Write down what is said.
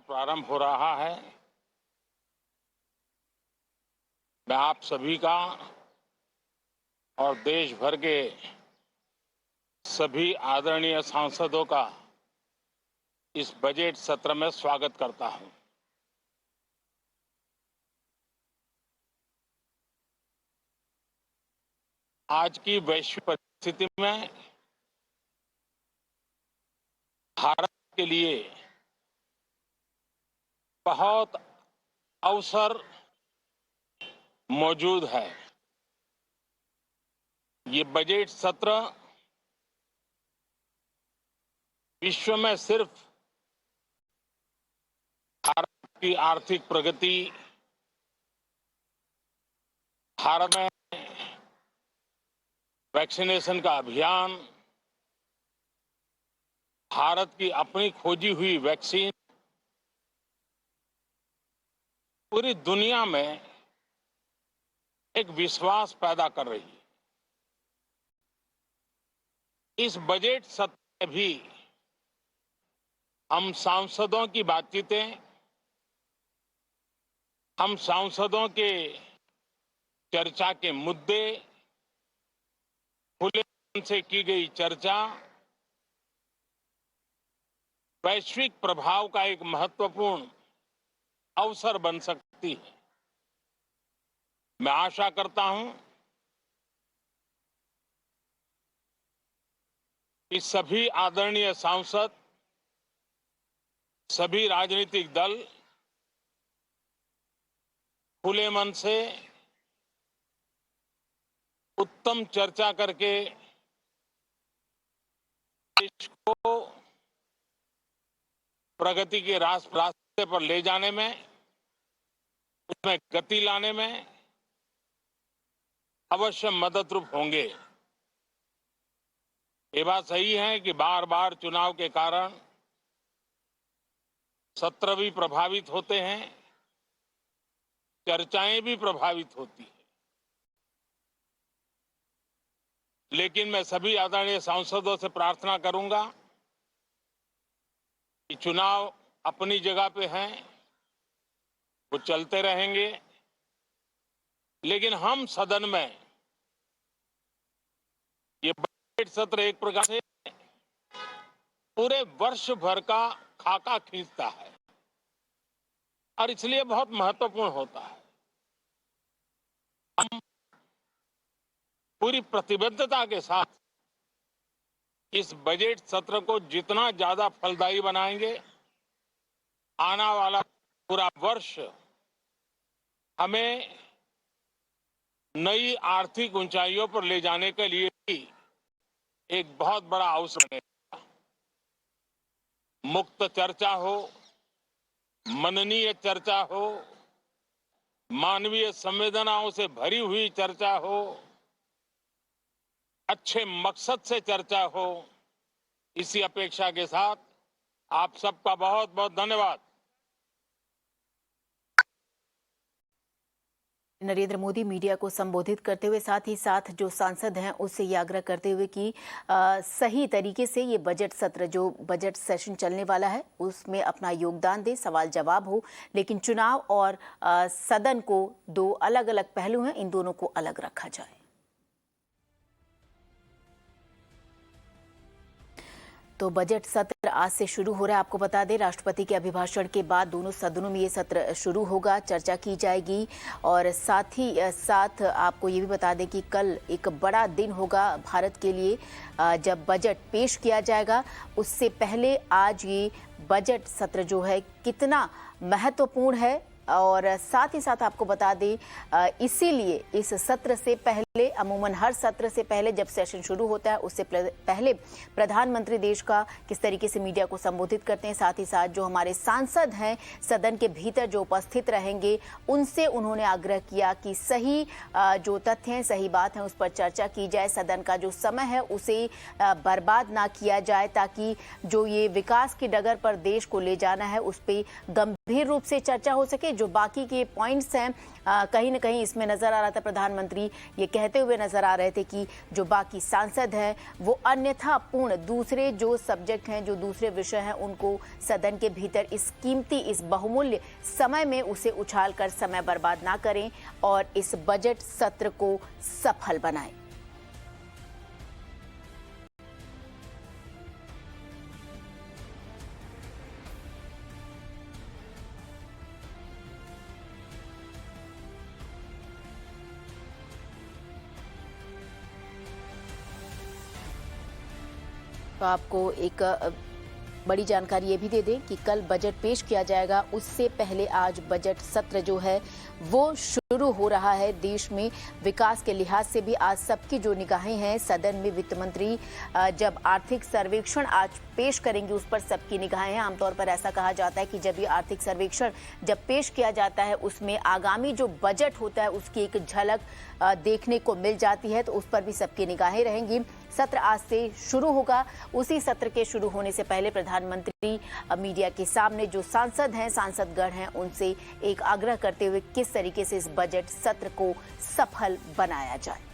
प्रारंभ हो रहा है। मैं आप सभी का और देश भर के सभी आदरणीय सांसदों का इस बजट सत्र में स्वागत करता हूं। आज की वैश्विक परिस्थिति में भारत के लिए बहुत अवसर मौजूद है। ये बजट सत्र विश्व में सिर्फ भारत की आर्थिक प्रगति, भारत में वैक्सीनेशन का अभियान, भारत की अपनी खोजी हुई वैक्सीन पूरी दुनिया में एक विश्वास पैदा कर रही है। इस बजट सत्र में भी हम सांसदों की बातचीतें, हम सांसदों के चर्चा के मुद्दे, खुले मन से की गई चर्चा वैश्विक प्रभाव का एक महत्वपूर्ण अवसर बन सकती है। मैं आशा करता हूं कि सभी आदरणीय सांसद, सभी राजनीतिक दल खुले मन से उत्तम चर्चा करके देश को प्रगति के रास्ते पर ले जाने में, उसमें गति लाने में अवश्य मददरूप होंगे। ये बात सही है कि बार बार चुनाव के कारण सत्र भी प्रभावित होते हैं, चर्चाएं भी प्रभावित होती हैं। लेकिन मैं सभी आदरणीय सांसदों से प्रार्थना करूंगा कि चुनाव अपनी जगह पे हैं, वो चलते रहेंगे, लेकिन हम सदन में ये बजट सत्र एक प्रकार से पूरे वर्ष भर का खाका खींचता है और इसलिए बहुत महत्वपूर्ण होता है। हम पूरी प्रतिबद्धता के साथ इस बजट सत्र को जितना ज्यादा फलदायी बनाएंगे, आने वाला पूरा वर्ष हमें नई आर्थिक ऊंचाइयों पर ले जाने के लिए भी एक बहुत बड़ा अवसर बनेगा। मुक्त चर्चा हो, मननीय चर्चा हो, मानवीय संवेदनाओं से भरी हुई चर्चा हो, अच्छे मकसद से चर्चा हो, इसी अपेक्षा के साथ आप सबका बहुत बहुत धन्यवाद। नरेंद्र मोदी मीडिया को संबोधित करते हुए साथ ही साथ जो सांसद हैं उससे ये आग्रह करते हुए कि सही तरीके से ये बजट सत्र, जो बजट सेशन चलने वाला है, उसमें अपना योगदान दे, सवाल जवाब हो, लेकिन चुनाव और सदन को दो अलग अलग पहलू हैं, इन दोनों को अलग रखा जाए। तो बजट सत्र आज से शुरू हो रहा है। आपको बता दें, राष्ट्रपति के अभिभाषण के बाद दोनों सदनों में ये सत्र शुरू होगा, चर्चा की जाएगी और साथ ही साथ आपको ये भी बता दें कि कल एक बड़ा दिन होगा भारत के लिए, जब बजट पेश किया जाएगा। उससे पहले आज ये बजट सत्र जो है कितना महत्वपूर्ण है और साथ ही साथ आपको बता दें, इसीलिए इस सत्र से पहले, अमूमन हर सत्र से पहले जब सेशन शुरू होता है उससे पहले प्रधानमंत्री देश का किस तरीके से मीडिया को संबोधित करते हैं, साथ ही साथ जो हमारे सांसद हैं सदन के भीतर जो उपस्थित रहेंगे उनसे उन्होंने आग्रह किया कि सही जो तथ्य हैं, सही बात है, उस पर चर्चा की जाए। सदन का जो समय है उसे बर्बाद ना किया जाए, ताकि जो ये विकास की डगर पर देश को ले जाना है उस पर गंभीर रूप से चर्चा हो सके। जो बाकी के पॉइंट्स हैं, कहीं ना कहीं इसमें नजर आ रहा था प्रधानमंत्री ये कह कहते हुए नजर आ रहे थे कि जो बाकी सांसद हैं वो अन्यथा पूर्ण दूसरे जो सब्जेक्ट हैं, जो दूसरे विषय हैं, उनको सदन के भीतर इस कीमती, इस बहुमूल्य समय में उसे उछाल कर समय बर्बाद ना करें और इस बजट सत्र को सफल बनाएं। तो आपको एक बड़ी जानकारी ये भी दे दें कि कल बजट पेश किया जाएगा, उससे पहले आज बजट सत्र जो है वो शुरू हो रहा है। देश में विकास के लिहाज से भी आज सबकी जो निगाहें हैं, सदन में वित्त मंत्री जब आर्थिक सर्वेक्षण आज पेश करेंगे उस पर सबकी निगाहें हैं। आमतौर पर ऐसा कहा जाता है कि जब ये आर्थिक सर्वेक्षण जब पेश किया जाता है उसमें आगामी जो बजट होता है उसकी एक झलक देखने को मिल जाती है, तो उस पर भी सबकी निगाहें रहेंगी। सत्र आज से शुरू होगा। उसी सत्र के शुरू होने से पहले प्रधानमंत्री मीडिया के सामने जो सांसद हैं, सांसदगण हैं, उनसे एक आग्रह करते हुए किस तरीके से इस बजट सत्र को सफल बनाया जाए।